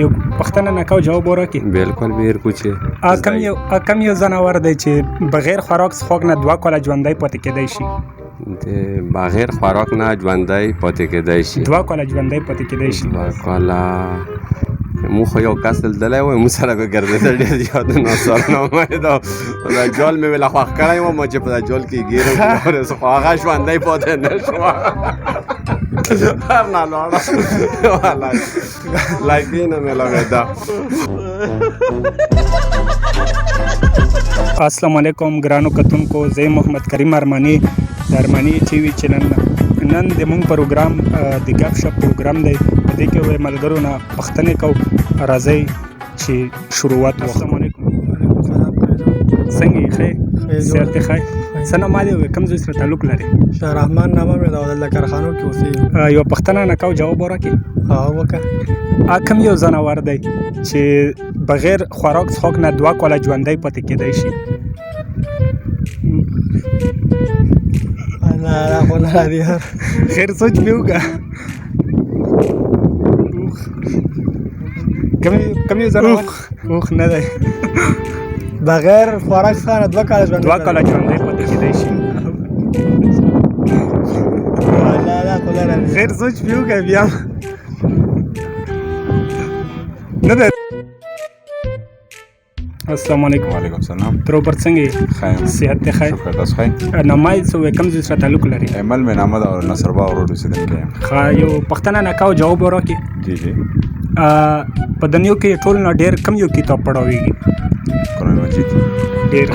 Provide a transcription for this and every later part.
یو پښتنه نه کو جواب ورکړي. بالکل بیر کوچې کم یو ځناور دی چې بغیر خوراک څښاک نه 2 کاله ژوندی پاتې کېدی شي. د بغیر خوراک نه ژوندی پاتې کېدی شي. 2 کاله ژوندی پاتې کېدی شي. 2 کاله مو خو یو کس دلدلی وای مو سره به ګرځېده ډېر یادونه سرنامه یې دا جال مې ویله خوښ کړی وم چې په دا جال کې ګیرم خو هغه ژوندی پاتې نه شو هر نه لاړه لایکي نه مې لګېده. السلام علیکم ګرانو کتونکو، زه محمد کریم ارماني د ارماني ټي وي چینل نن د مونږ پروګرام د ګپ شپ پروګرام دی. په دې کې وایي ملګرو نه پوښتنې کوو، راځئ چې شروعات وکړو. السلام علیکم. څنګه یې؟ ښه صحت دې ښه؟ څه نوم دې؟ کوم ځای سره تعلق لري؟ شاه رحمان نامه مې ده او دلته کارخانو کې اوسېږم. یوه پوښتنه نه کوو، جواب وراکړې. وکړه. کوم یو ځناور دی چې بغیر خوراک څښاک نه 2 کاله ژوندی پاتې کېدی شي؟ نه خو نه راځي. خیر سوچ مې وکړه. کوم یو ځناور نه دی بغیر خوراک څخه 2 کاله ژوندی 2 کاله ژوندی پاتې کېدی شي. خیر سوچ مې وکړه بیا نه دی. السلام علیکم. وعلیکم السلام. تروبر څنګه یې؟ خیر. صحت دې ښه؟ شکر تاسو ښه؟ نامه یې څه وایي؟ کوم ځای سره تعلق لري؟ ایمل مې نامه ده او نصربا روډ اوسېدونکی یم. ښه، یو پوښتنه نه کوو، جواب وراکړي. جی جی. په دنیا کې ټول نه ډېر کوم یو کتاب پړاویږي؟ قرآن مجید. ډېر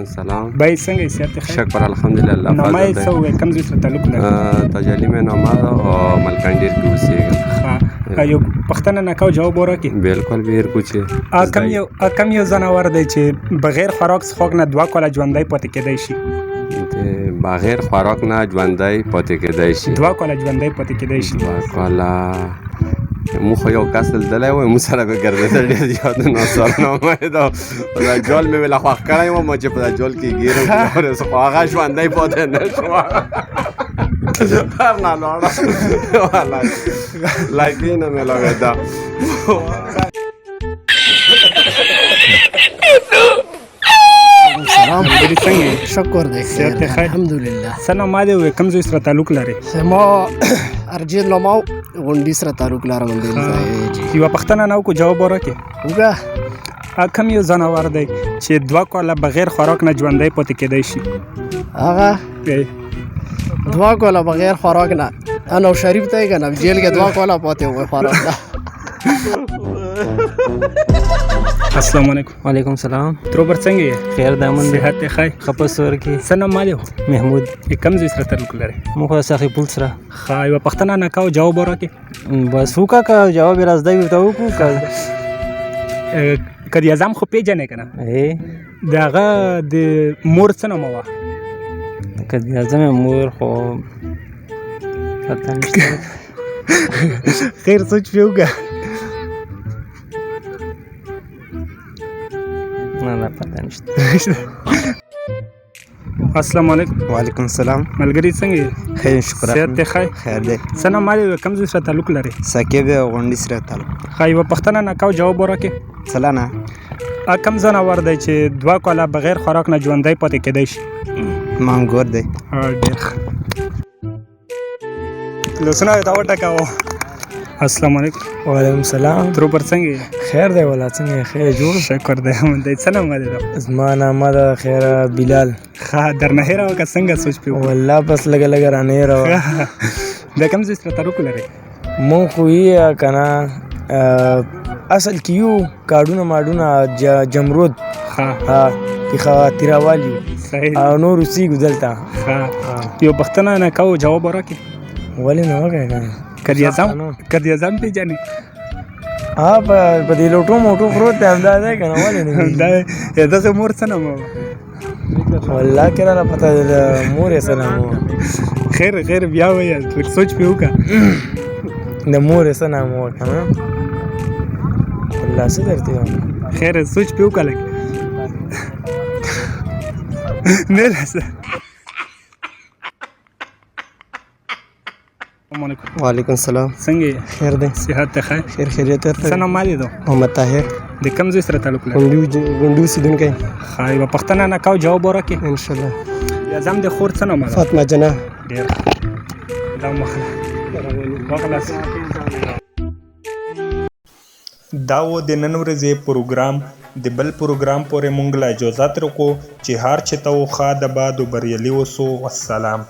سلام بھائی څنګه یې؟ صحت دې ښه؟ شکر الحمدلله. نامه یې څه وایي؟ کوم ځای سره تعلق لري؟ تجالي مې نامه ده او ملکنډیر کې اوسېږم. ښه، یو پوښتنه نه کوو، جواب وراکړي. بالکل بیر کوچې کوم یو ځناور دی چې بغیر خوراک څښاک نه 2 کاله ژوندی پاتې کېدی شي؟ د بغیر خوراک نه ژوندی پاتې کېدی شي. 2 کاله ژوندی پاتې کېدی شي. 2 کاله مو خو یو کس دلدلی وای مو سره به ګرځېده ډېر یادونه سرنامه یې دا جال مې ویله خوښ کړی وم چې په دا جال کې ګیرم خو هغه ژوندی پاتې نه شو هر نه لاړه لایکي نه مې لګېده. سلام. څنګه یې؟ شکر دی. صحت دې ښه؟ الحمدلله. څه نامه دې؟ کوم ځای سره تعلق لري؟ ما ارجیل لماو غونډي سره تعلق لرم. یوه پوښتنه نه وکړو، جواب وراکړي. وکړه. کوم یو ځناور دی چې 2 کاله بغیر خوراک نه ژوندی پاتې کېدی شي؟ هغه 2 کاله بغیر خوراک نه انا شریف ته یې که نه جیل کې 2 کاله پاتې وای خوراک نه. السلام علیکم. وعلیکم السلام. تروبر څنګه یې؟ خیر دامن دی. صحت دې ښه؟ خپسور کې څه نوم دی؟ محمود. کوم ځای سره تعلق لري؟ مخ ساخي پول سره. ښه، یوه پوښتنه نه کوو، جواب وراکړي. بس وکړه که جواب یې رازدی ورته وکړو که قائد اعظم خو پیژنې که نه؟ د هغه د مور څه نومه وه؟ قائد اعظم مور خو پته نشته. خیر سوچ پې وکړه. نه پته نشته. السلام علیکم. وعلیکم السلام. ملګري څنګه یې؟ خیر شکر. صحت دې ښه؟ خیر دی. څه نوم دی؟ کوم ځای سره تعلق لري؟ ساقب غونډي سره تعلق. ښه، یوه پوښتنه نه کوو، جواب وراکړي. سلانه. کوم ځناور دی چې 2 کاله بغیر خوراک نه ژوندی پاتې کېدی شي؟ مانګور دی. ډېر ښه. لاسونه یې ته وټکاوه. السلام علیکم. وعلیکم السلام. تروبر څنګه یې؟ خیر دی ولا څنګه خیر جوړ؟ شکر دی. څه نوم دی؟ زما نامه ده خیر بلال. ښه، درنه هېره وکړه. څنګه سوچ پې وکړه؟ والله بس لږه لږه رانه هېره وه. د کوم ځای سره تعلق لري؟ مونږ خو یې که نه اصل کې یو کاډونه ماډونه جمرود پېښور تیراوال یو او نور اوسېږو دلته. ښه، یو پوښتنه نه کوو، جواب وراکړي. ولې نه وکړې که نه؟ قائد اعظم پیژنې؟ په دې لوټو موټو پروت دی همدا دی که نه؟ ولې نه؟ دغه مور څه نومه وه؟ والله که راله پته د مور یې څه نامه وه. خیر بیا وایه، سوچ پې وکړه. د مور یې څه نامه وه که نه؟ والله څه درته وایم. خیر سوچ پې وکړه لږ. نه راسه. السلام علیکم. وعلیکم السلام. څنګه یې؟ خیر دی. صحت ته ښه؟ خیر خیریت ورته. څه نوم دی؟ محمد طاهر. د کوم ځای سره تعلق لري؟ غونډو اوسېدونکی. ښه، یوه پوښتنه نه کوو، جواب ورکړې. انشاءالله. اعظم د خور څه نومه ده؟ فاطمه جناح. ډېر ښه. دا وخلاص. دا و د نن ورځې پروګرام. د بل پروګرام پورې مونږ له اجازه درکو چې هر چې ته و ښه د باد و بریالي اوسو. والسلام.